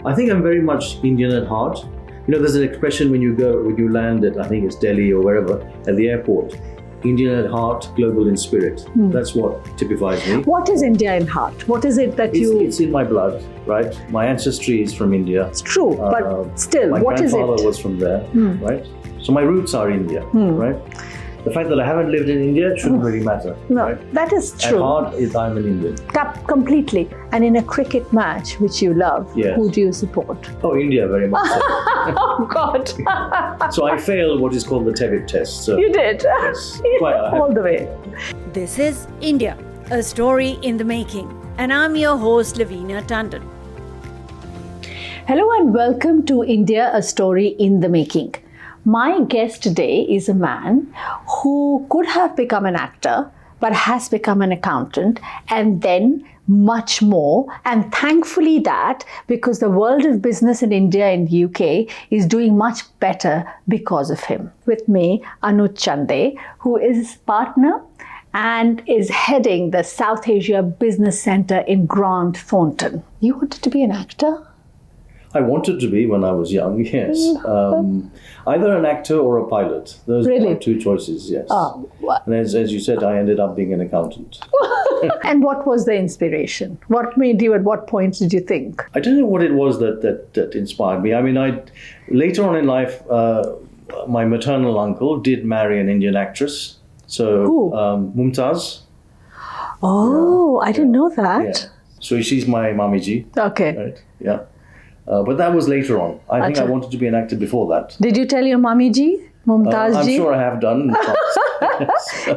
I think I'm very much Indian at heart. You know, there's an expression when you land at, I think it's Delhi or wherever, at the airport, Indian at heart, global in spirit. That's what typifies me. What is India in heart? What is it that It's in my blood, right? My ancestry is from India. It's true, but still, what is it? My grandfather was from there, right? So my roots are India, right? The fact that I haven't lived in India shouldn't really matter. No, right? that is true. At heart, I'm an Indian. Completely. And in a cricket match, which you love, who do you support? Oh, India, very much so. Oh, God. So I failed what is called the TEBIT test. So You did? Yes, All the way. This is India, a story in the making. And I'm your host, Lavina Tandon. Hello and welcome to India, a story in the making. My guest today is a man who could have become an actor, but has become an accountant, and then much more. And thankfully that, because the world of business in India and UK is doing much better because of him. With me, Anuj Chande, who is his partner and is heading the South Asia Business Center in Grand Thornton. You wanted to be an actor? I wanted to be when I was young, yes. Either an actor or a pilot. Those are my two choices, yes. Oh, what? And as you said, I ended up being an accountant. And what was the inspiration? What made you, at what point did you think? I don't know what it was that inspired me. I mean, later on in life, my maternal uncle did marry an Indian actress. So, Who? Mumtaz. Oh, I didn't know that. Yeah. So she's my mamiji. Okay. Right, yeah. But that was later on. I think I wanted to be an actor before that. Did you tell your Mami ji, Mumtaz I'm ji? sure I have done.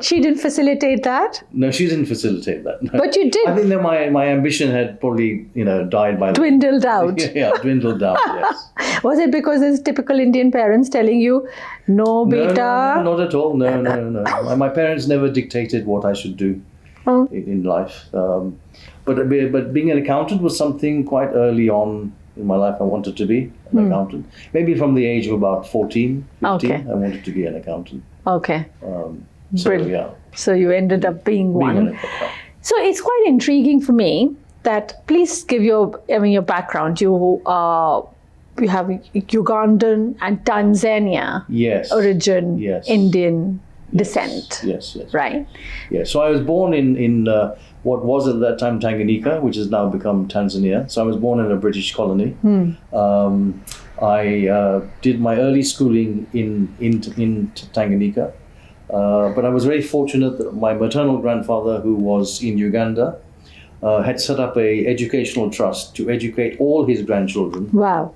She didn't facilitate that? No, she didn't facilitate that. No. But you did. I think that my ambition had probably, died by Dwindled out. Yeah, dwindled down, yes. Was it because there's typical Indian parents telling you, no, beta? No, not at all. No. My parents never dictated what I should do in life. But being an accountant was something quite early on in my life. I wanted to be an accountant. Maybe from the age of about 14, 15, I wanted to be an accountant. Okay. Yeah. So you ended up being one. So it's quite intriguing for me that, please give your background. You have Ugandan and Tanzania origin, Indian descent. Yes. Right? Yeah. So I was born in what was at that time Tanganyika, which has now become Tanzania. So I was born in a British colony. I did my early schooling in Tanganyika, but I was very fortunate that my maternal grandfather, who was in Uganda, had set up a educational trust to educate all his grandchildren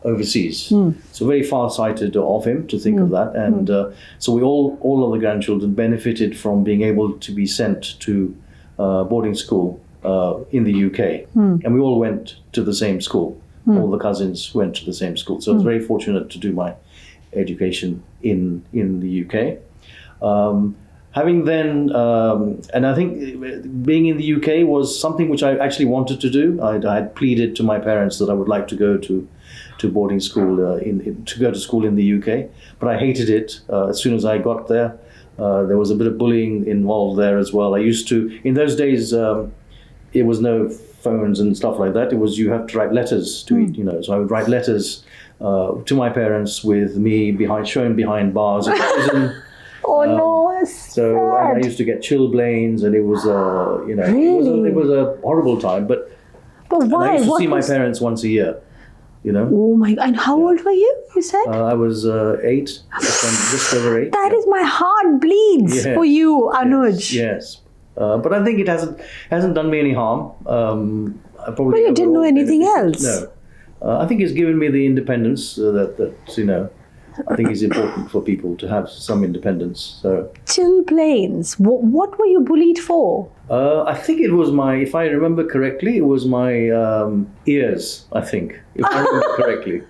overseas. So very far-sighted of him to think of that. And so we all of the grandchildren benefited from being able to be sent to boarding school in the UK. And we all went to the same school. All the cousins went to the same school. So I was very fortunate to do my education in the UK. Having then, and I think being in the UK was something which I actually wanted to do. I had pleaded to my parents that I would like to go to boarding school, to go to school in the UK, but I hated it. As soon as I got there, there was a bit of bullying involved there as well. I used to, in those days, it was no phones and stuff like that. It was, you have to write letters to so I would write letters to my parents with me shown behind bars in prison. Oh no! So I used to get chilblains, and it was it was a horrible time. But why? I used to see my parents once a year. Oh my! And how old were you? You said I was 8, just over 8. That is, my heart bleeds for you, Anuj. Yes. But I think it hasn't done me any harm. But you didn't know anything else. No. I think it's given me the independence that I think it's important for people to have some independence. So chilblains. What were you bullied for? I think it was if I remember correctly, it was my ears. I think, if I remember correctly.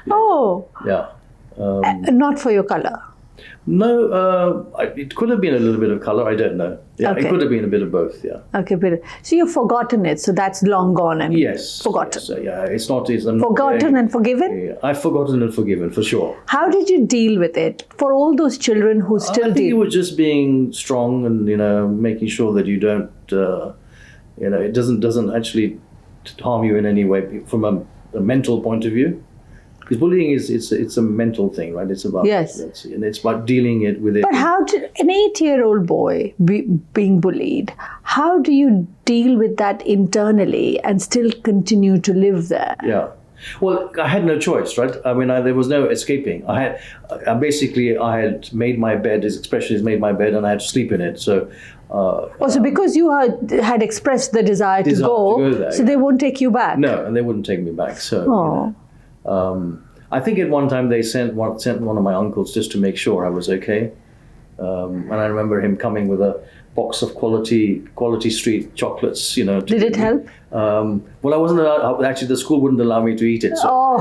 Oh. Yeah. Not for your color. No, it could have been a little bit of color. I don't know. Yeah, It could have been a bit of both. Yeah. Okay, but so you've forgotten it. So that's long gone and forgotten. Yes, yeah, it's not. Forgotten and forgiven. Yeah, I've forgotten and forgiven for sure. How did you deal with it for all those children who still I think it was just being strong and making sure that you don't it doesn't actually harm you in any way from a a mental point of view. Because bullying it's a mental thing, right? It's about Yes. and it's about dealing with it. But how did an 8-year-old boy being bullied, how do you deal with that internally and still continue to live there? Yeah. Well, I had no choice, right? I mean, there was no escaping. I had made my bed. His expression is made my bed, and I had to sleep in it. So. Also, because you had expressed the desire to go there, so they won't take you back. No, and they wouldn't take me back. So. I think at one time they sent one of my uncles just to make sure I was okay. And I remember him coming with a box of quality street chocolates, Did it help? Well, I wasn't allowed. Actually, the school wouldn't allow me to eat it. So.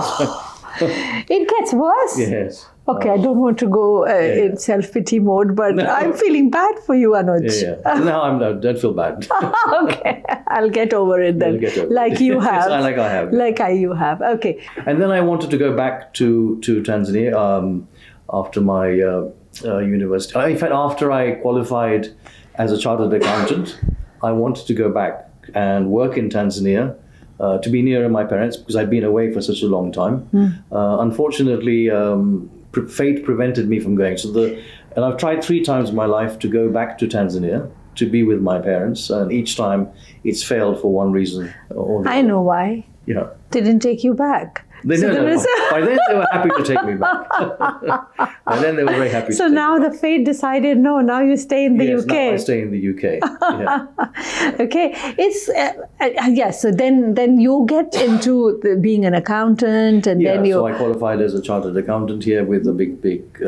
It gets worse. Yes. Okay, I don't want to go in self-pity mode, but I'm feeling bad for you, Anuj. Yeah. No, don't feel bad. Okay, I'll get over it then. Like you have. Like I have. You have. Okay. And then I wanted to go back to Tanzania after my university. In fact, after I qualified as a chartered accountant, I wanted to go back and work in Tanzania to be nearer my parents because I'd been away for such a long time. Unfortunately, fate prevented me from going. And I've tried 3 times in my life to go back to Tanzania to be with my parents, and each time it's failed for one reason or another. I know why. Yeah. They didn't take you back. No. By then they were happy to take me back. By then they were very happy. So now the fate decided, no, now you stay in the UK. Now I stay in the UK. Yeah. Okay, it's So then you get into being an accountant, and then you. So I qualified as a chartered accountant here with a big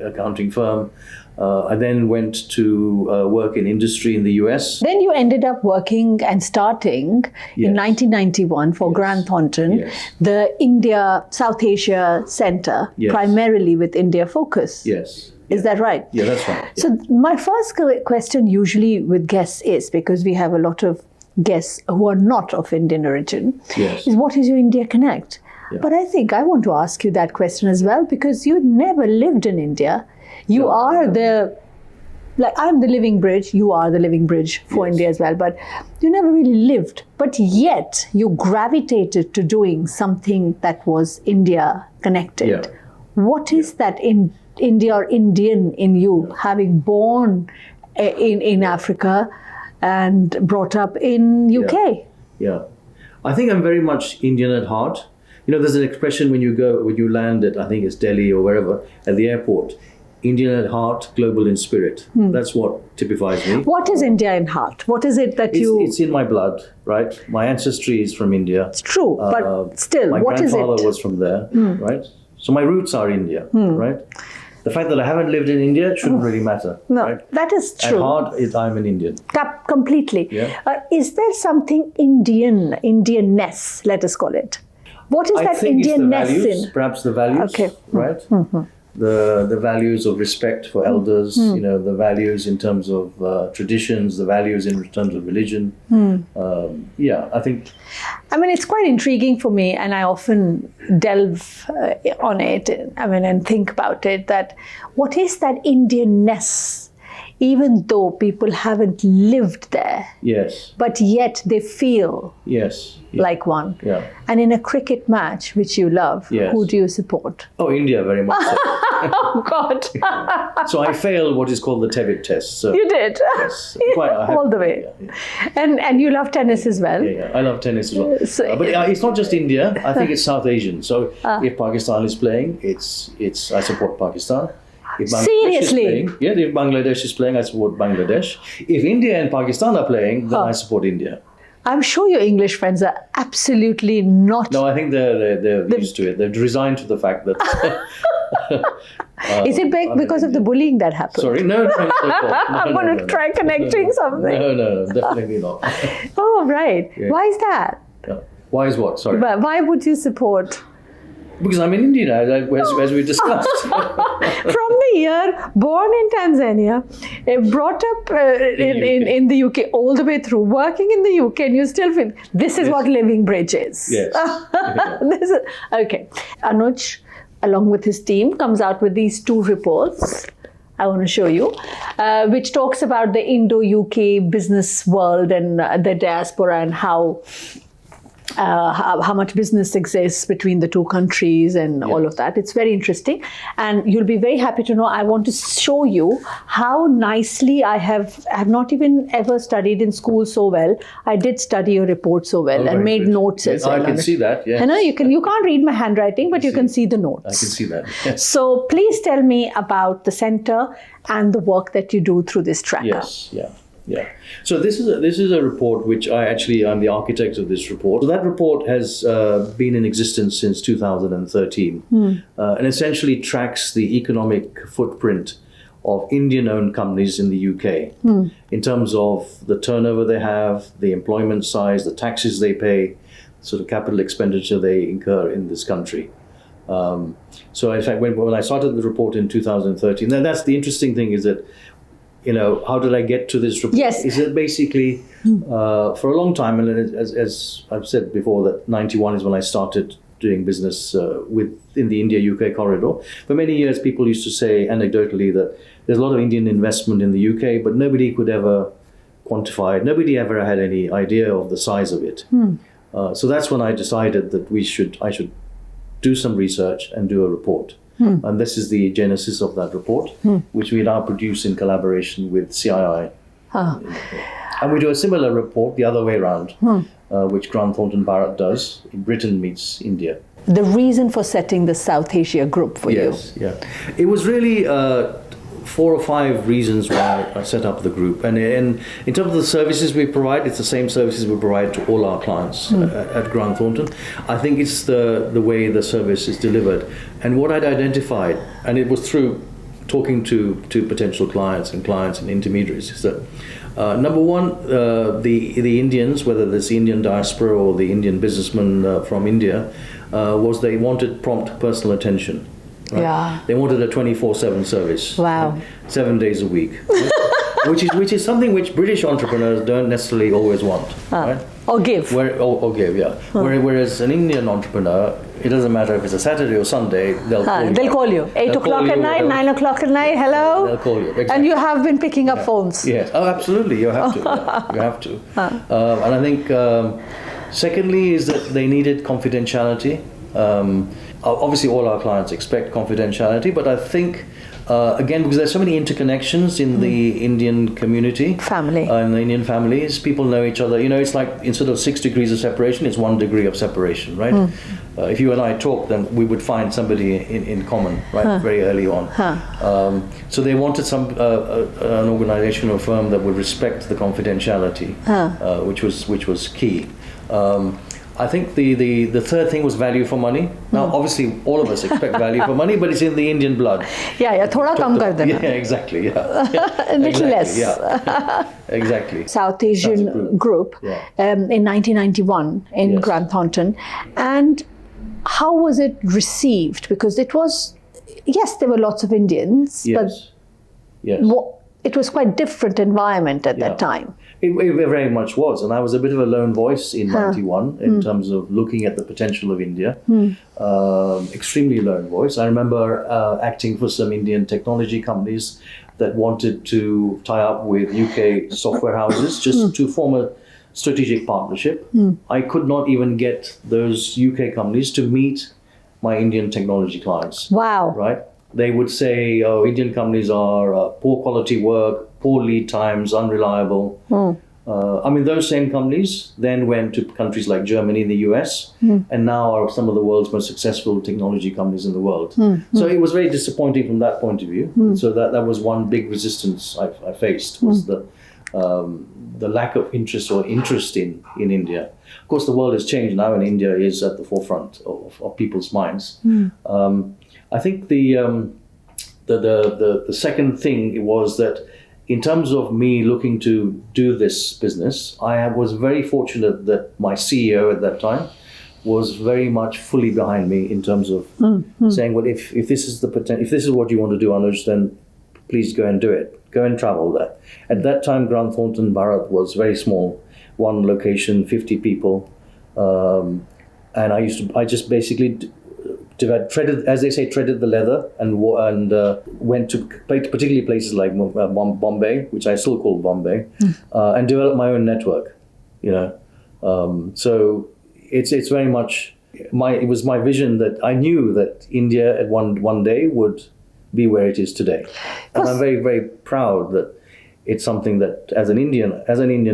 accounting firm. I then went to work in industry in the US. Then you ended up working and starting in 1991 for Grant Thornton, the South Asia Center, primarily with India focus. Yes. Is that right? Yeah, that's right. Yeah. So my first question usually with guests is, because we have a lot of guests who are not of Indian origin, is what is your India connect? Yeah. But I think I want to ask you that question as well, because you never lived in India. You are I'm the living bridge, you are the living bridge for India as well, but you never really lived. But yet you gravitated to doing something that was India connected. Yeah. What is that in India or Indian in you, having born in Africa and brought up in UK? Yeah. I think I'm very much Indian at heart. There's an expression when you land at, I think it's Delhi or wherever, at the airport, Indian at heart, global in spirit. That's what typifies me. What is India in heart? What is it that It's in my blood, right? My ancestry is from India. It's true, but still, what is it? My grandfather was from there, right? So my roots are India, right? The fact that I haven't lived in India shouldn't really matter. No, right? That is true. At heart, I'm an Indian. Completely. Yeah. Is there something Indianness, let us call it? What is that Indianness in? Perhaps the values, right? Mm-hmm. The values of respect for elders, the values in terms of traditions, the values in terms of religion. I think. I mean, it's quite intriguing for me, and I often delve on it. And think about it. That what is that Indianness? Even though people haven't lived there, but yet they feel like one. Yeah. And in a cricket match, which you love, who do you support? Oh, India, very much so. Oh, God. So I failed what is called the Tevitt test. So. You did? Yes. All the way. Yeah. And you love tennis as well? Yeah, I love tennis as well. So, but it's not just India. I think it's South Asian. So if Pakistan is playing, I support Pakistan. If Seriously? If Bangladesh is playing, I support Bangladesh. If India and Pakistan are playing, then I support India. I'm sure your English friends are absolutely not. No, I think they're used to it. They've resigned to the fact that. Is it because of the bullying that happened? Sorry, no. I'm going to try connecting something. No, definitely not. Oh, right. Yeah. Why is that? Yeah. Why is what? Sorry. But why would you support? Because I'm in India, as we discussed. From the year born in Tanzania, brought up in the UK, all the way through, working in the UK, and you still feel this is what living bridge is. Yes. Okay. Anuj, along with his team, comes out with these 2 reports. I want to show you, which talks about the Indo-UK business world and the diaspora and how how much business exists between the two countries and all of that. It's very interesting. And you'll be very happy to know I want to show you how nicely I have not even ever studied in school so well. I did study your report so well and made notes as well. I can see that, yes. I know you can't read my handwriting, but you can see the notes. I can see that. Yes. So please tell me about the center and the work that you do through this tracker. Yes, yeah. So this is a report which I'm the architect of this report. So that report has been in existence since 2013 and essentially tracks the economic footprint of Indian-owned companies in the UK in terms of the turnover they have, the employment size, the taxes they pay, sort of capital expenditure they incur in this country. So in fact, when I started the report in 2013, then that's the interesting thing is that, how did I get to this report? Yes. Is that basically for a long time, and as I've said before, that 91 is when I started doing business in the India-UK corridor. For many years, people used to say anecdotally that there's a lot of Indian investment in the UK, but nobody could ever quantify it. Nobody ever had any idea of the size of it. So that's when I decided that I should do some research and do a report. And this is the genesis of that report, which we now produce in collaboration with CII. And we do a similar report the other way around, which Grant Thornton Bharat does. Britain meets India. The reason for setting the South Asia group for you? Yes, yeah. It was really 4 or 5 reasons why I set up the group. And in terms of the services we provide, it's the same services we provide to all our clients at Grant Thornton. I think it's the way the service is delivered. And what I'd identified, and it was through talking to potential clients and intermediaries, is that number one, the Indians, whether it's the Indian diaspora or the Indian businessmen from India, was they wanted prompt personal attention. Right? Yeah. They wanted a 24/7 service. Wow. 7 days a week, which is something which British entrepreneurs don't necessarily always want, right? Or give. Or give, yeah. Whereas an Indian entrepreneur, it doesn't matter if it's a Saturday or Sunday, they'll call you. They'll call you. 8 o'clock at night, 9 o'clock at night, hello? They'll call you. Exactly. And you have been picking up phones. Yes. Oh, absolutely. You have to. Yeah. You have to. And I think, secondly, is that they needed confidentiality. Obviously, all our clients expect confidentiality, but I think, again, because there's so many interconnections in the Indian community, in the Indian families, people know each other. It's like instead of 6 degrees of separation, it's 1 degree of separation, right? If you and I talk, then we would find somebody in common, right, very early on. So they wanted an organization or firm that would respect the confidentiality, which was key. I think the third thing was value for money. Now, obviously, all of us expect value for money, but it's in the Indian blood. Yeah, thoda kam kar dena. Yeah, exactly. Yeah. A little less. Yeah. Exactly. South Asian group in 1991 in Grant Thornton. And how was it received? Because it was, there were lots of Indians, but it was quite different environment at that time. It very much was, and I was a bit of a lone voice in 91 in terms of looking at the potential of India. Extremely lone voice. I remember acting for some Indian technology companies that wanted to tie up with UK software houses just to form a strategic partnership. I could not even get those UK companies to meet my Indian technology clients. Wow. Right? They would say, Indian companies are poor quality work, poor lead times, unreliable. Those same companies then went to countries like Germany and the US, and now are some of the world's most successful technology companies in the world. So it was very disappointing from that point of view. So that was one big resistance I faced, was the lack of interest in India. Of course, the world has changed now, and India is at the forefront of people's minds. I think the second thing was that in terms of me looking to do this business, I was very fortunate that my CEO at that time was very much fully behind me in terms of saying, well, if this is if this is what you want to do, Anuj, then please go and do it. Go and travel there. At that time, Grant Thornton Bharat was very small, one location, 50 people, and I just basically treaded, as they say, treaded the leather and went to particularly places like Bombay, which I still call Bombay, and developed my own network. So it's very much it was my vision that I knew that India at one day would be where it is today. And I'm very, very proud that it's something that as an Indian,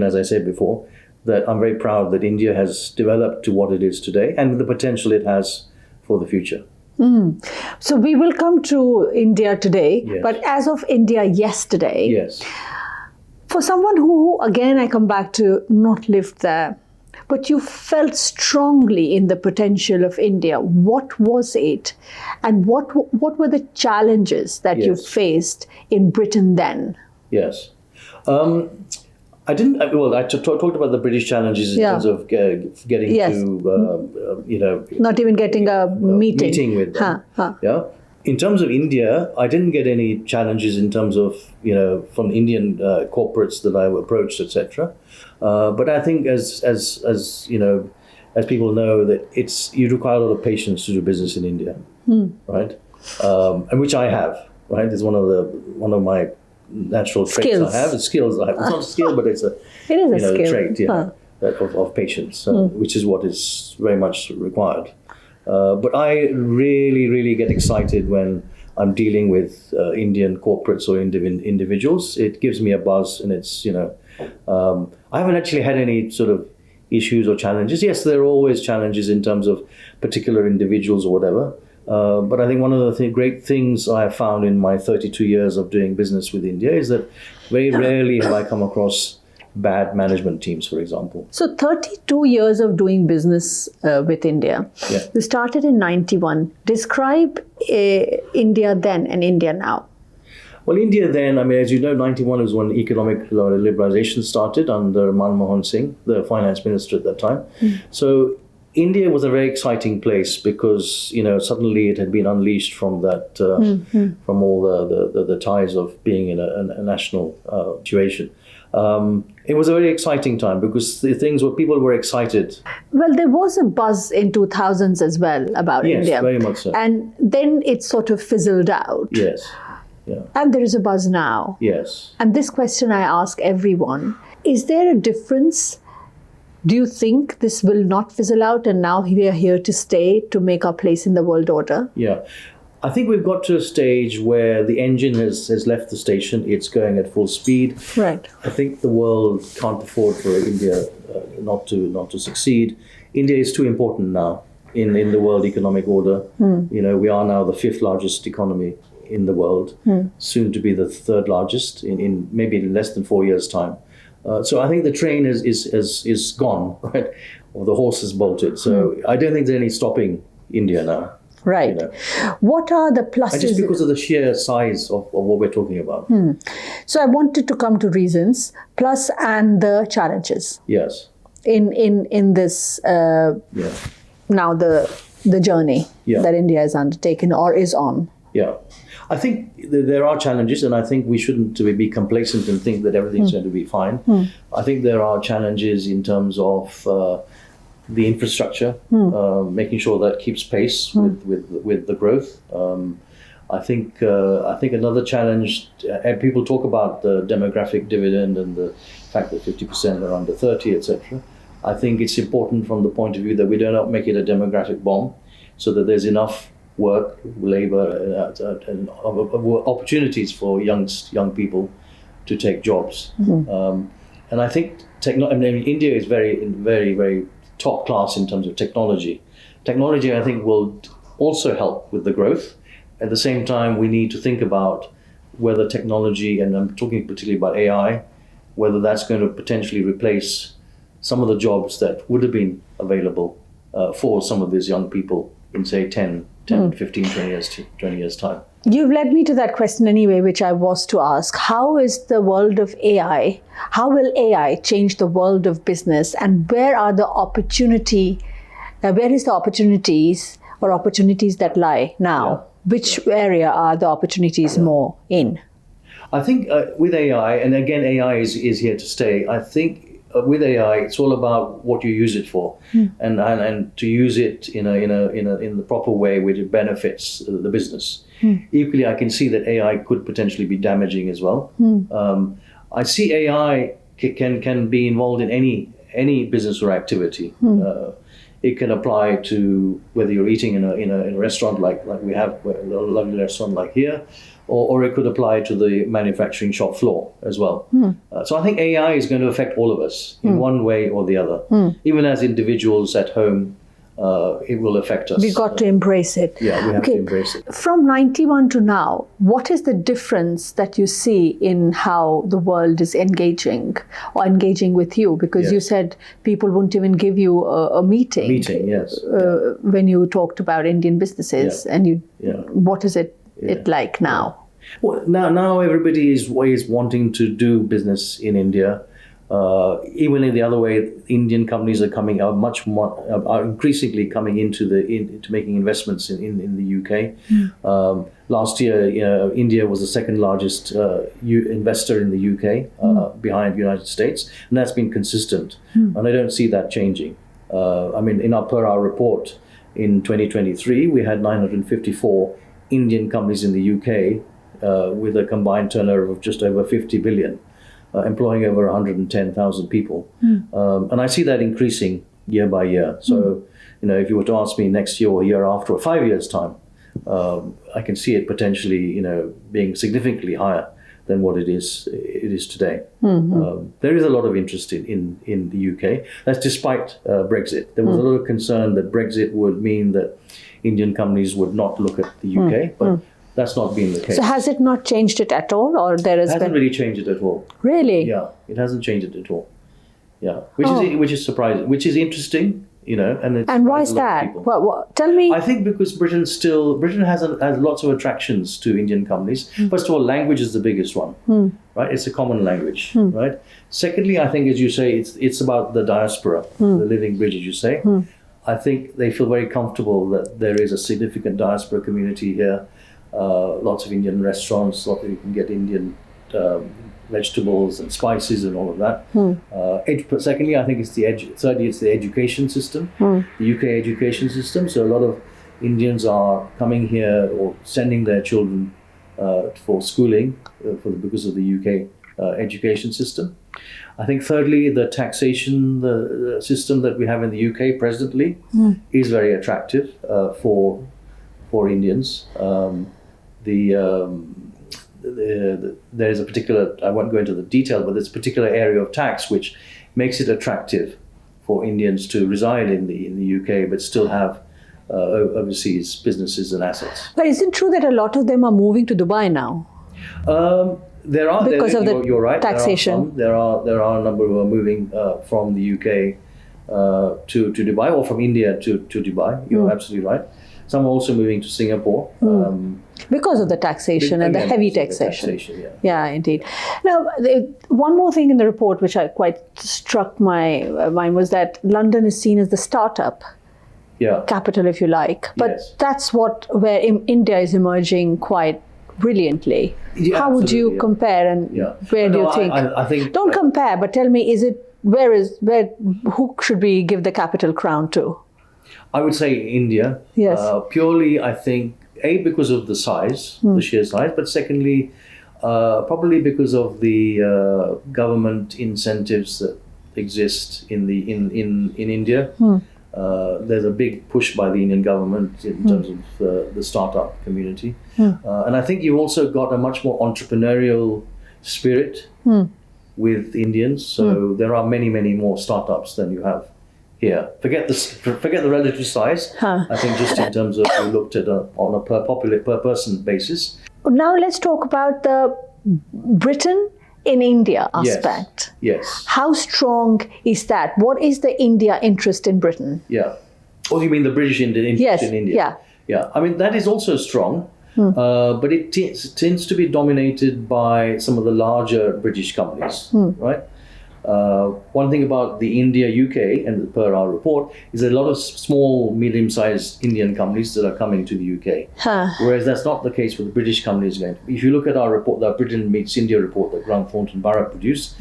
as I said before, that I'm very proud that India has developed to what it is today and the potential it has for the future. So we will come to India today, Yes. but as of India yesterday, Yes. for someone who, again, I come back to not lived there, but you felt strongly in the potential of India. What was it? And what were the challenges that you Yes. faced in Britain then? Yes. I talked about the British challenges in Yeah. terms of getting Yes. to, Not even getting a meeting. with them. Yeah. In terms of India, I didn't get any challenges in terms of, from Indian corporates that I approached, etc. But I think as people know, that you require a lot of patience to do business in India, right? And which I have, right? It's one of my natural traits Skills. I have. It's skills I have. It's not a skill, but it's a skill. trait, of patience, which is what is very much required. But I really, really get excited when I'm dealing with Indian corporates or individuals. It gives me a buzz, and it's, I haven't actually had any sort of issues or challenges. Yes, there are always challenges in terms of particular individuals or whatever. But I think one of the great things I have found in my 32 years of doing business with India is that very rarely have I come across bad management teams, for example. So 32 years of doing business with India. Yeah. You started in 91. Describe India then and India now. Well, India then, as you know, 91 was when economic liberalization started under Manmohan Singh, the finance minister at that time. So India was a very exciting place because, suddenly it had been unleashed from that, from all the ties of being in a national situation. It was a very exciting time because people were excited. Well, there was a buzz in 2000s as well about India. Yes, very much so. And then it sort of fizzled out. Yes. Yeah. And there is a buzz now. Yes. And this question I ask everyone, is there a difference? Do you think this will not fizzle out and now we are here to stay to make our place in the world order? Yeah. I think we've got to a stage where the engine has left the station. It's going at full speed. Right. I think the world can't afford for India not to succeed. India is too important now in the world economic order. We are now the 5th largest economy in the world, soon to be the 3rd largest in maybe less than 4 years' time. So I think the train is gone, right? Or the horse is bolted. So I don't think there's any stopping India now. Right. What are the pluses? And just because of the sheer size of what we're talking about. So I wanted to come to reasons, plus and the challenges. Yes. In this now the journey that India has undertaken or is on. Yeah. I think there are challenges, and I think we shouldn't be complacent and think that everything's going to be fine. I think there are challenges in terms of the infrastructure, making sure that keeps pace with the growth. I think another challenge, and people talk about the demographic dividend and the fact that 50% are under 30, etc. I think it's important from the point of view that we don't make it a demographic bomb, so that there's enough work, labor, and opportunities for young people to take jobs. And I think India is very, very top class in terms of technology. Technology, I think, will also help with the growth. At the same time, we need to think about whether technology, and I'm talking particularly about AI, whether that's going to potentially replace some of the jobs that would have been available for some of these young people in, say, 10, 15, 20 years time. You've led me to that question anyway, which I was to ask. How is the world of AI, how will AI change the world of business, and where is the opportunities or opportunities that lie now? Yeah. Which area are the opportunities more in? I think with AI, and again, AI is here to stay. I think with AI, it's all about what you use it for, and to use it in the proper way, which it benefits the business. Equally, I can see that AI could potentially be damaging as well. I see AI can be involved in any business or activity. It can apply to whether you're eating in a restaurant like we have a lovely restaurant like here, or it could apply to the manufacturing shop floor as well. So I think AI is going to affect all of us in one way or the other. Even as individuals at home, it will affect us. We got to embrace it. Yeah, we have to embrace it. From 91 to now, what is the difference that you see in how the world is engaging with you? Because you said people wouldn't even give you a meeting. Yes. When you talked about Indian businesses, and what is it like now? Well, now everybody is wanting to do business in India. Even in the other way, Indian companies are increasingly coming into making investments in the UK. Last year, India was the second largest investor in the UK, behind the United States, and that's been consistent. And I don't see that changing. Per our report in 2023, we had 954 Indian companies in the UK with a combined turnover of just over 50 billion. Employing over 110,000 people. And I see that increasing year by year. So, if you were to ask me next year or year after or 5 years' time, I can see it potentially, being significantly higher than what it is today. There is a lot of interest in the UK. That's despite Brexit. There was a lot of concern that Brexit would mean that Indian companies would not look at the UK, but that's not been the case. So has it not changed it at all, or there has hasn't really changed it at all. Really? Yeah, it hasn't changed it at all. Yeah, which is surprising, which is interesting, And why is that? What? Tell me. I think because Britain has lots of attractions to Indian companies. First of all, language is the biggest one, right? It's a common language, right? Secondly, I think, as you say, it's about the diaspora, the living bridge, as you say. I think they feel very comfortable that there is a significant diaspora community here. Lots of Indian restaurants, you can get Indian vegetables and spices and all of that. Secondly, I think thirdly, it's the education system, the UK education system. So a lot of Indians are coming here or sending their children for schooling because of the UK education system. I think thirdly, the taxation the system that we have in the UK presently is very attractive for Indians. There is a particular, I won't go into the detail, but there's a particular area of tax which makes it attractive for Indians to reside in the UK but still have overseas businesses and assets. But is it true that a lot of them are moving to Dubai now? There are, because of the you're right, taxation. There are a number who are moving from the UK to Dubai, or from India to Dubai. You're absolutely right. Some are also moving to Singapore. Because of the taxation and the heavy taxation. Yeah, indeed. Now, one more thing in the report which I quite struck my mind was that London is seen as the startup capital, if you like. But that's where India is emerging quite brilliantly. Yeah, how would you compare, and where do you think? I think don't compare, but tell me, who should we give the capital crown to? I would say India. Yes. Purely, I think, because of the size, the sheer size, but secondly, probably because of the government incentives that exist in India. There's a big push by the Indian government in terms of the startup community. And I think you've also got a much more entrepreneurial spirit with Indians. So there are many, many more startups than you have here. Forget the relative size. I think just in terms of, we looked at on a per person basis. Now let's talk about the Britain in India aspect. Yes. How strong is that? What is the India interest in Britain? Yeah. Oh, you mean the British interest in India? Yeah. I mean, that is also strong, but it tends to be dominated by some of the larger British companies, right? One thing about the India-UK, and per our report, is a lot of small, medium-sized Indian companies that are coming to the UK. Whereas that's not the case with the British companies. If you look at our report, the Britain Meets India report that Grant Thornton Borough produced,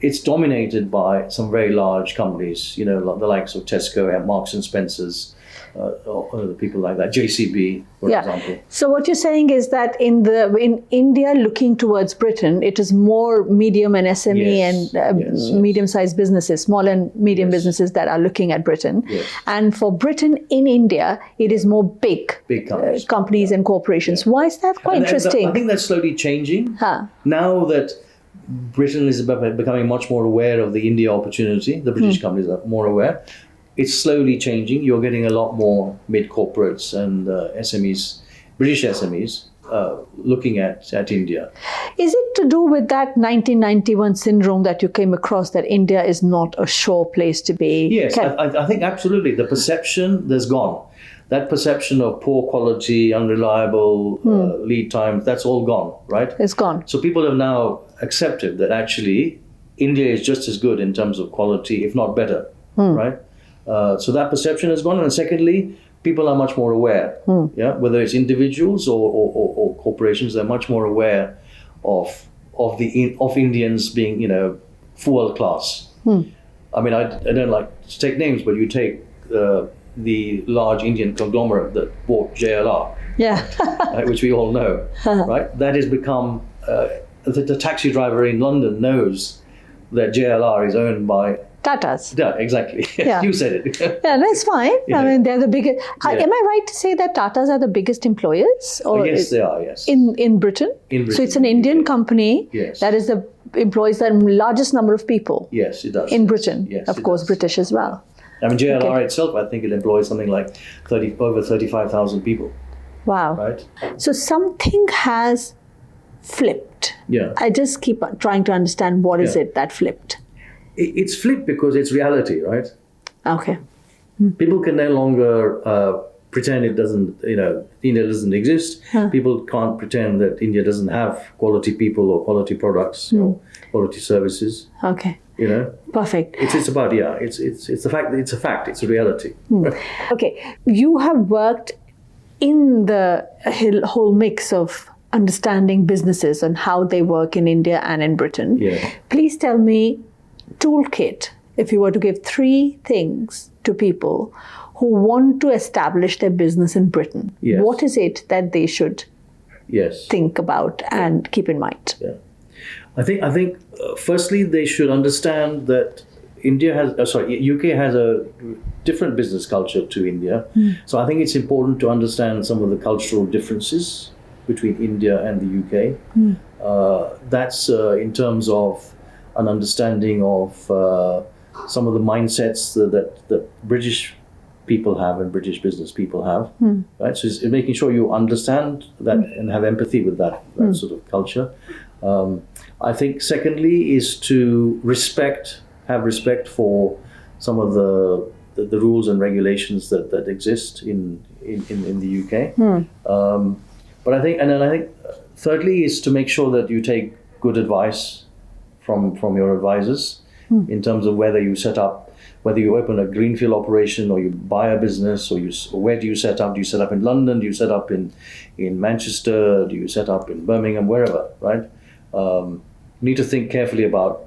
it's dominated by some very large companies, the likes of Tesco and Marks and Spencer's, or people like that, JCB, for example. So what you're saying is that in India, looking towards Britain, it is more medium and SME and medium-sized businesses, small and medium businesses that are looking at Britain. Yes. And for Britain in India, it is more big companies and corporations. Yeah. Why is that? Quite interesting. I think that's slowly changing. Now that Britain is becoming much more aware of the India opportunity, the British companies are more aware. It's slowly changing. You're getting a lot more mid-corporates and SMEs, British SMEs, looking at India. Is it to do with that 1991 syndrome that you came across, that India is not a sure place to be? Yes, I think absolutely. The perception, there's gone. That perception of poor quality, unreliable lead times, that's all gone, right? It's gone. So people have now accepted that actually India is just as good in terms of quality, if not better, right? So that perception has gone. And secondly, people are much more aware, whether it's individuals or corporations, they're much more aware of Indians being, world class. I mean, I don't like to take names, but you take the large Indian conglomerate that bought JLR, right, which we all know, right? That has become, the taxi driver in London knows that JLR is owned by Tatas. Yeah, exactly. Yeah. You said it. Yeah, that's fine. I mean, they're the biggest. Am I right to say that Tatas are the biggest employers? Or yes, they are, yes. In Britain? So it's an Indian company that is employs the largest number of people. Yes, it does. In Britain. Yes, of course, British as well. I mean, JLR itself, I think it employs something like over 35,000 people. Wow. Right? So something has flipped. Yeah. I just keep trying to understand what is it that flipped. It's flipped because it's reality, right? Okay. People can no longer pretend it doesn't, India doesn't exist. People can't pretend that India doesn't have quality people or quality products or quality services. Okay. Perfect. It's about it's a fact. It's a fact. It's a reality. Okay. You have worked in the whole mix of understanding businesses and how they work in India and in Britain. Yeah. Please tell me, toolkit, if you were to give 3 things to people who want to establish their business in Britain, what is it that they should think about and keep in mind? Yeah. I think firstly they should understand that UK has a different business culture to India. So I think it's important to understand some of the cultural differences between India and the UK. That's in terms of an understanding of some of the mindsets that British people have and British business people have, right? So it's making sure you understand that and have empathy with that sort of culture. I think secondly is to have respect for some of the rules and regulations that exist in the UK. But I think thirdly is to make sure that you take good advice from your advisors in terms of whether you open a greenfield operation or you buy a business or where do you set up? Do you set up in London? Do you set up in Manchester? Do you set up in Birmingham? Wherever, right? You need to think carefully about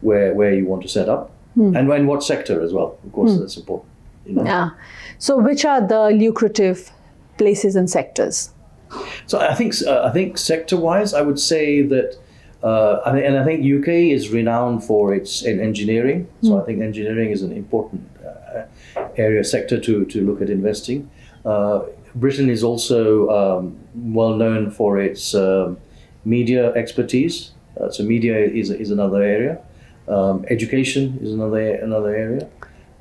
where you want to set up and in what sector as well. Of course, that's important. Yeah. So which are the lucrative places and sectors? So I think sector-wise, I would say that I think UK is renowned for its engineering. So I think engineering is an important sector to look at investing. Britain is also well known for its media expertise. So media is another area. Education is another area.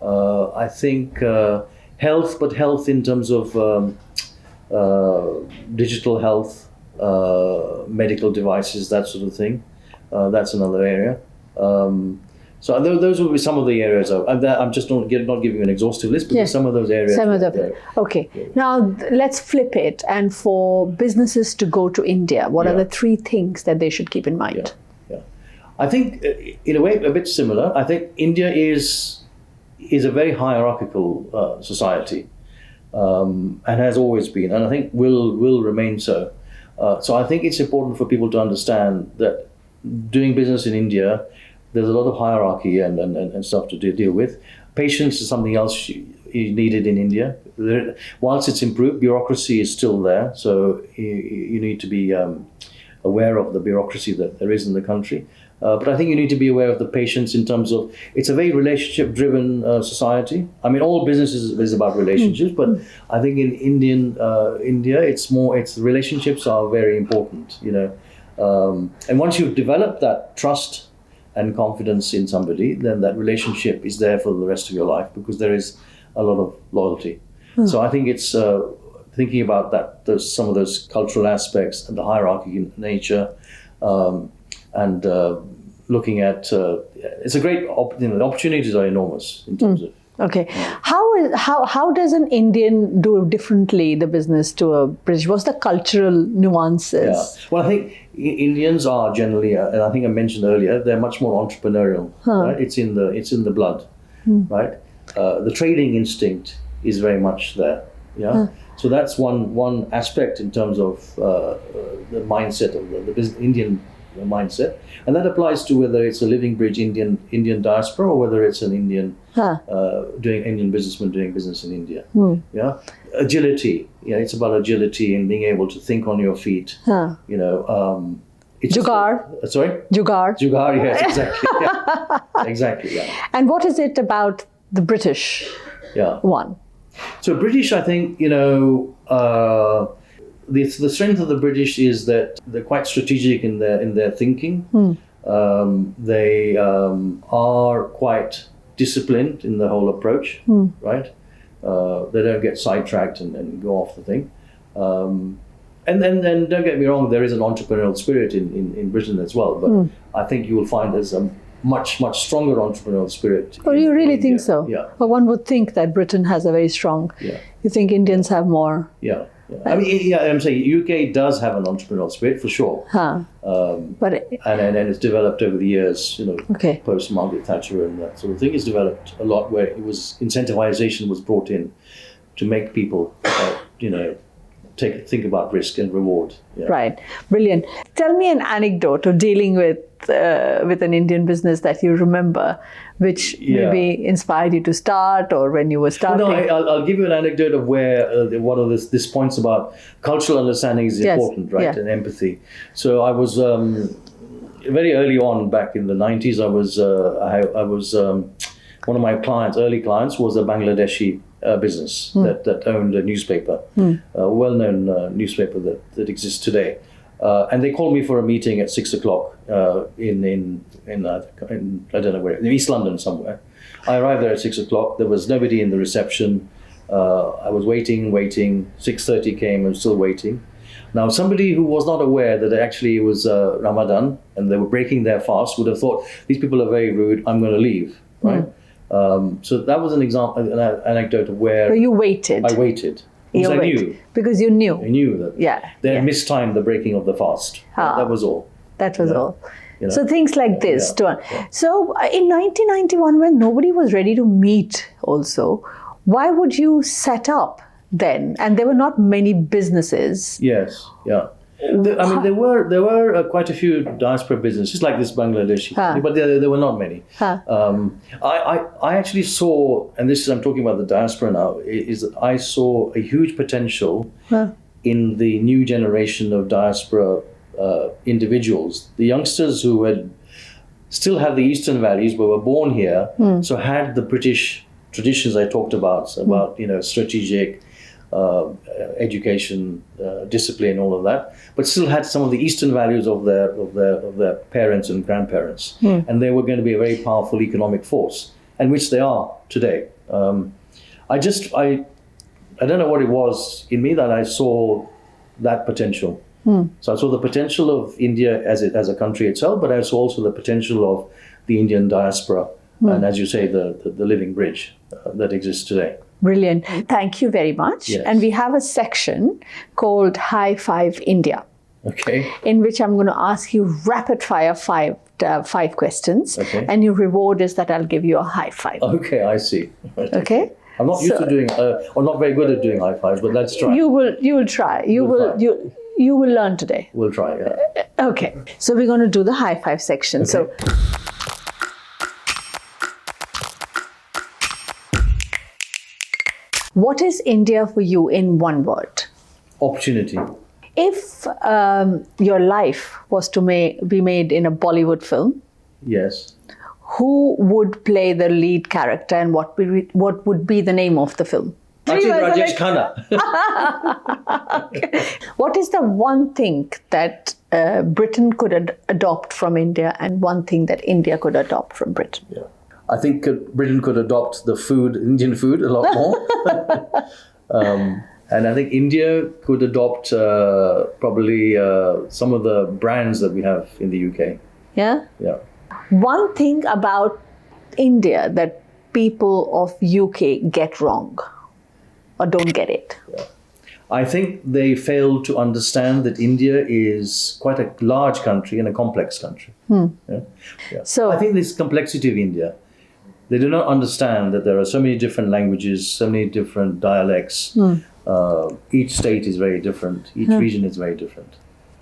I think health in terms of digital health, medical devices, that sort of thing. That's another area. So those will be some of the areas. I'm just not giving you an exhaustive list, but some of those areas. Okay. Yeah. Now let's flip it. And for businesses to go to India, what are the 3 things that they should keep in mind? Yeah. I think, in a way, a bit similar. I think India is a very hierarchical society, and has always been, and I think will remain so. So I think it's important for people to understand that doing business in India, there's a lot of hierarchy and stuff to deal with. Patience is something else needed in India. Whilst it's improved, bureaucracy is still there, so you need to be aware of the bureaucracy that there is in the country. But I think you need to be aware of the patience in terms of, it's a very relationship-driven society. I mean, all business is about relationships, but I think in India, it's relationships are very important, you know. And once you've developed that trust and confidence in somebody, then that relationship is there for the rest of your life because there is a lot of loyalty. So I think it's thinking about that, some of those cultural aspects and the hierarchy in nature, and looking at it's a great the opportunities are enormous in terms of. Okay, how does an Indian do differently the business to a British? What's the cultural nuances? Yeah. Well, I think Indians are generally, and I think I mentioned earlier, they're much more entrepreneurial. Right? It's in the blood, right? The trading instinct is very much there. Yeah. So that's one aspect in terms of the mindset of the Indian mindset, and that applies to whether it's a living bridge Indian diaspora or whether it's an Indian Indian businessman doing business in India. Yeah, agility. Yeah, it's about agility and being able to think on your feet. You know, Jugaad. Sorry. Jugaad. Jugaad. Yes, exactly. Yeah. Exactly. Yeah. And what is it about the British? One. So British, I think, you know. The strength of the British is that they're quite strategic in their thinking. They are quite disciplined in the whole approach, right? They don't get sidetracked and go off the thing. And then don't get me wrong, there is an entrepreneurial spirit in Britain as well. But I think you will find there's a much stronger entrepreneurial spirit. Oh, you really India. think so? Yeah. Well, one would think that Britain has a very strong. Yeah. You think Indians have more? Yeah. I mean, yeah, I'm saying UK does have an entrepreneurial spirit for sure, but and it's developed over the years. You know, okay. Post Margaret Thatcher and that sort of thing. It's developed a lot where it was incentivization was brought in to make people, you know, think about risk and reward. Yeah. Right, brilliant. Tell me an anecdote of dealing with an Indian business that you remember, which maybe inspired you to start, or when you were starting. Well, no, I'll give you an anecdote of where one of this points about cultural understanding is important, right, and empathy. So I was very early on, back in the 90s. I was one of my early clients was a Bangladeshi business that owned a newspaper, a well-known newspaper that exists today. And they called me for a meeting at 6 o'clock in I don't know where, in East London somewhere. I arrived there at 6 o'clock. There was nobody in the reception. I was waiting. 6:30 came. I'm still waiting. Now, somebody who was not aware that actually it was Ramadan and they were breaking their fast would have thought, these people are very rude, I'm going to leave, right? So that was an example, an anecdote of where... So you waited. I waited. Because I knew. Because you knew. I knew that they had mistimed the breaking of the fast. That was all. That was all. You know? So things like this. So in 1991, when nobody was ready to meet also, why would you set up then? And there were not many businesses. Yes, yeah. I mean, there were quite a few diaspora businesses like this Bangladeshi, but there were not many. I actually saw, and I'm talking about the diaspora now, is that I saw a huge potential in the new generation of diaspora individuals, the youngsters who still have the Eastern values but were born here, so had the British traditions I talked about strategic. Education, discipline, all of that, but still had some of the Eastern values of their parents and grandparents, and they were going to be a very powerful economic force, and which they are today. I don't know what it was in me that I saw that potential. So I saw the potential of India as a country itself, but I saw also the potential of the Indian diaspora, and as you say, the living bridge that exists today. Brilliant. Thank you very much. Yes. And we have a section called High Five India. Okay. In which I'm going to ask you rapid fire five questions. Okay. And your reward is that I'll give you a high five. Okay, I see. Okay. I'm not used to doing, or not very good at doing high fives, but let's try. You will try. You will learn today. We'll try, yeah. Okay. So we're going to do the high five section. Okay. So. What is India for you in one word? Opportunity. If your life was to be made in a Bollywood film, Yes. who would play the lead character and what would be the name of the film? Actually, Rajesh Khanna. What is the one thing that Britain could adopt from India and one thing that India could adopt from Britain? Yeah. I think Britain could adopt the Indian food a lot more. And I think India could adopt probably some of the brands that we have in the UK. Yeah? Yeah. One thing about India that people of UK get wrong or don't get it. Yeah. I think they fail to understand that India is quite a large country and a complex country. Yeah? Yeah. So I think this complexity of India, they do not understand that there are so many different languages, so many different dialects. Each state is very different. Each region is very different.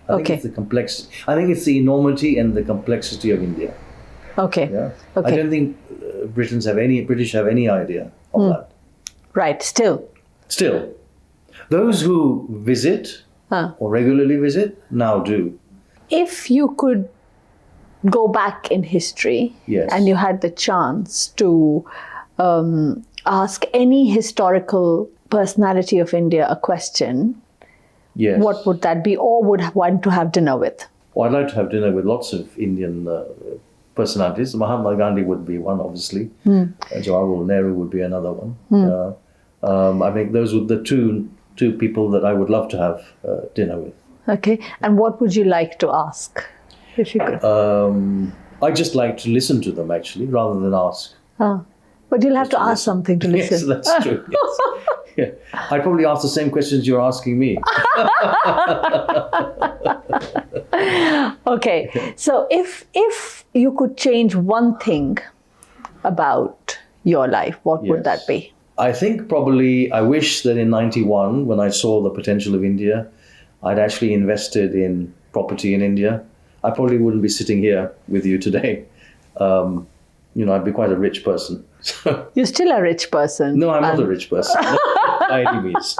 I think it's the complexity. I think it's the enormity and the complexity of India. Okay. Yeah. Okay. I don't think British have any idea of that. Right. Still. Those who visit or regularly visit now do. If you could go back in history and you had the chance to ask any historical personality of India a question, what would that be, or would want to have dinner with? Well, I'd like to have dinner with lots of Indian personalities. Mahatma Gandhi would be one, obviously. Jawaharlal Nehru would be another one. I think those were the two people that I would love to have dinner with. Okay. And what would you like to ask, if you could? I just like to listen to them, actually, rather than ask. But you'll have to ask something to listen. Yes, that's true. Yes. Yeah. I'd probably ask the same questions you're asking me. Okay. So if you could change one thing about your life, what would that be? I think probably I wish that in 91, when I saw the potential of India, I'd actually invested in property in India. I probably wouldn't be sitting here with you today. I'd be quite a rich person. You're still a rich person. No, I'm not a rich person. By any means.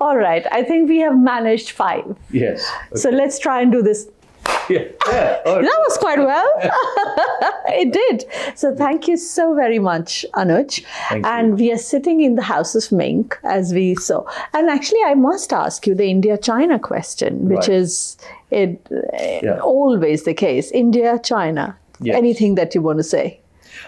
All right. I think we have managed 5. Yes. Okay. So let's try and do this. Yeah. Oh, that was quite well. It did. So thank you so very much, Anuj. Thank and you. we are sitting in the House of Mink, as we saw. And actually, I must ask you the India-China question, which is always the case. India, China. Yes. Anything that you want to say?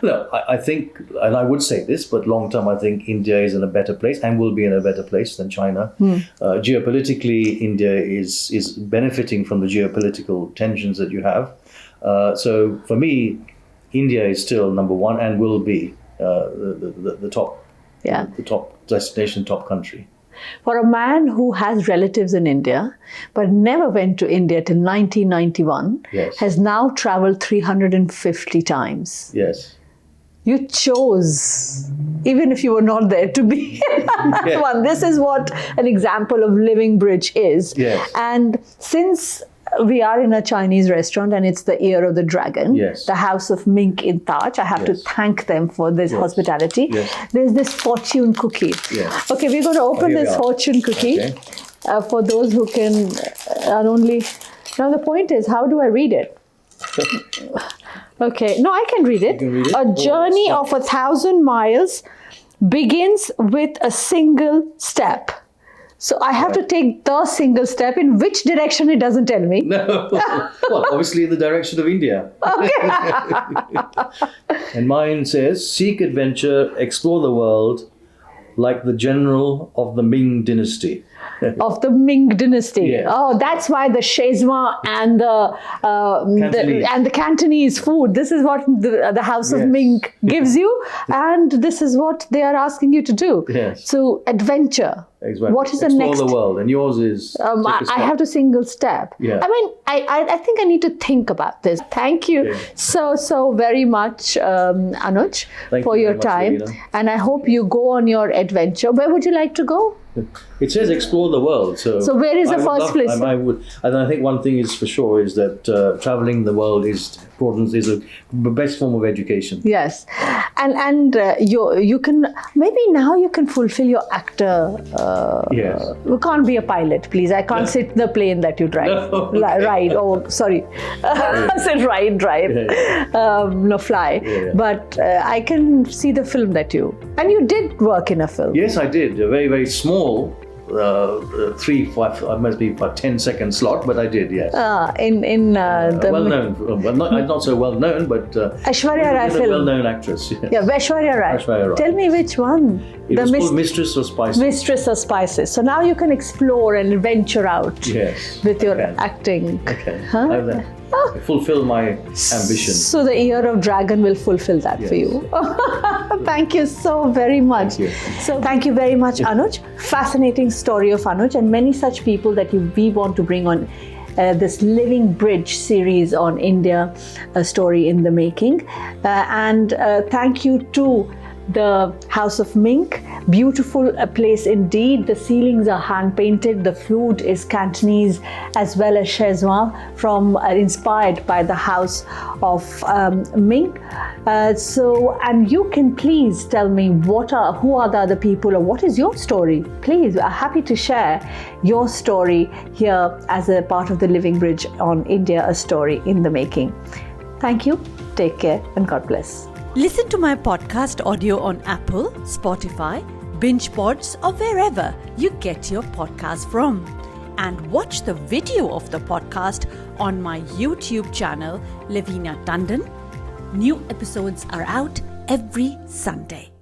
No, I think, and I would say this, but long term, I think India is in a better place and will be in a better place than China. Geopolitically, India is benefiting from the geopolitical tensions that you have. So for me, India is still number one and will be the top, the top destination, top country. For a man who has relatives in India, but never went to India till 1991, has now traveled 350 times. Yes. You chose, even if you were not there, to be one. This is what an example of living bridge is. Yes. And since we are in a Chinese restaurant and it's the Ear of the Dragon, the House of Mink in Taj, I have to thank them for this hospitality. There's this fortune cookie. Okay, we're going to open this fortune cookie for those who can only... Now the point is, how do I read it? Okay, no, I can read it. Read it. A journey of 1,000 miles begins with a single step. So I have to take the single step. In which direction, it doesn't tell me. No. Well, obviously in the direction of India. Okay. And mine says, seek adventure, explore the world like the general of the Ming dynasty. Of the Ming dynasty. Yes. Oh, that's why the Shezma and the Cantonese food. This is what the House of Ming gives you, and this is what they are asking you to do. Yes. So adventure. Exactly. What is the Explore next? the world, and yours is. I have to single step. Yeah. I mean, I think I need to think about this. Thank you so very much, Anuj, for your time, Lavina. and I hope you go on your adventure. Where would you like to go? It says explore the world. So where is the first place? I would, and I think one thing is for sure is that traveling the world is the best form of education. Yes, and you can maybe now you can fulfill your actor. Yes. You can't be a pilot, please. I can't sit in the plane that you drive. No, okay. Ride. Oh, sorry. I said ride, drive. Yeah. No, fly. Yeah. But I can see the film that you did work in a film. Yes, I did. A very, very small, 10-second slot, but I did, yes. In the well-known, well, not so well-known, but Aishwarya Rai film. Well-known actress. Yes. Yeah, Aishwarya Rai. Aishwarya Rai. Tell me which one. It was called Mistress of Spices. Mistress of Spices. So now you can explore and venture out with your acting. Okay. Huh? I fulfill my ambition. So the Year of Dragon will fulfill that for you. Thank you so very much. Thank you. So thank you very much, Anuj. Fascinating story of Anuj, and many such people that we want to bring on this Living Bridge series on India, a story in the making. And thank you to the House of Mink. Beautiful place indeed. The ceilings are hand painted. The food is Cantonese as well as Szechuan, from inspired by the House of Mink. And you can please tell me who are the other people, or what is your story? Please, I'm happy to share your story here as a part of the Living Bridge on India, a story in the making. Thank you. Take care and God bless. Listen to my podcast audio on Apple, Spotify, Binge Pods, or wherever you get your podcast from. And watch the video of the podcast on my YouTube channel, Lavina Tandon. New episodes are out every Sunday.